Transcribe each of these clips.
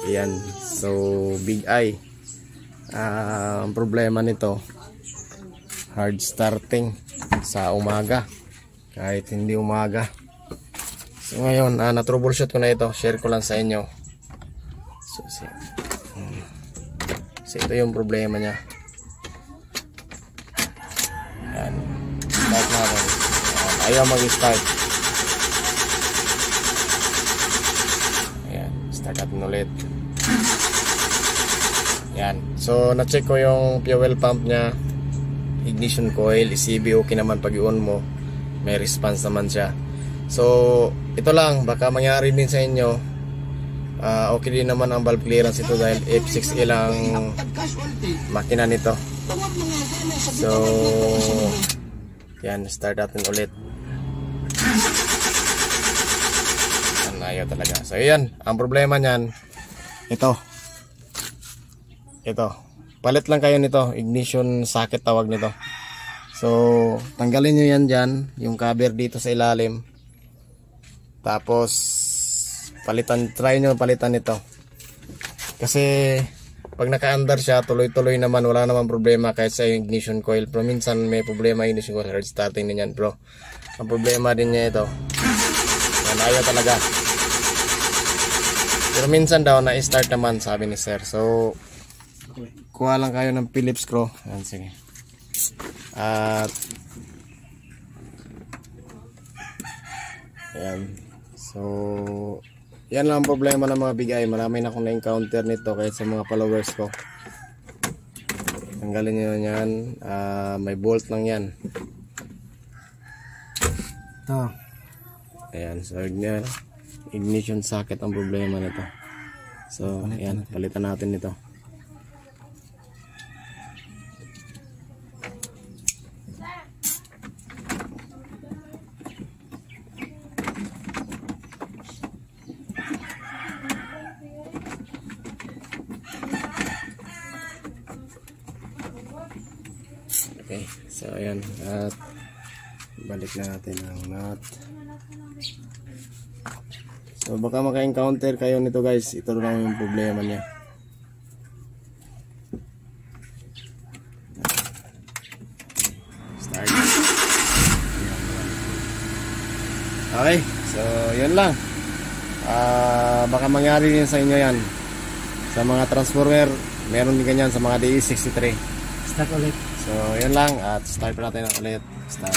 Yan. So big eye. Ang problema nito, hard starting sa umaga kahit hindi umaga. So ngayon, na-troubleshoot ko na ito. Share ko lang sa inyo. So ito yung problema niya. Yan. Start natin. Ayaw mag-start. Ayan. Start natin ulit. Yan. So na-check ko yung fuel pump niya, ignition coil, ECB, okay naman pag i-on mo. May response naman siya. So ito lang, baka mangyari din sa inyo. Okay din naman ang valve clearance ito dahil F6E lang makina nito. So yan, start natin ulit. Yan, ayaw talaga. So yan, ang problema niyan, ito, palit lang kayo nito, ignition socket tawag nito. So tanggalin nyo yan dyan, yung cover dito sa ilalim. Tapos try nyo palitan nito. Kasi pag naka-under siya, tuloy-tuloy naman, wala naman problema kahit sa ignition coil. Pero minsan may problema yung ignition coil, hard starting din yan bro. Ang problema din niya ito, ayaw talaga. Pero minsan daw na-start naman, sabi ni sir. So kuha lang kayo ng Phillips screw. Yan, sige. At yan. So yan lang ang problema ng mga big eye. Marami na akong na-encounter nito kahit sa mga followers ko. Tanggalin nyo yan. May bolt lang yan. Ito. Ayan. So ignition socket ang problema nito. So ayan, palitan natin ito. Okay, so ayan, at balik na natin ang nut. So baka maka-encounter kayo nito guys, ito lang yung problema niya. Start. Okay, so yun lang. Baka mangyari din sa inyo yan. Sa mga transformer, meron din ganyan sa mga DE63. Start ulit. So yun lang, at start natin ulit. Start.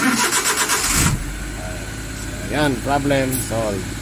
So yan, problem solved.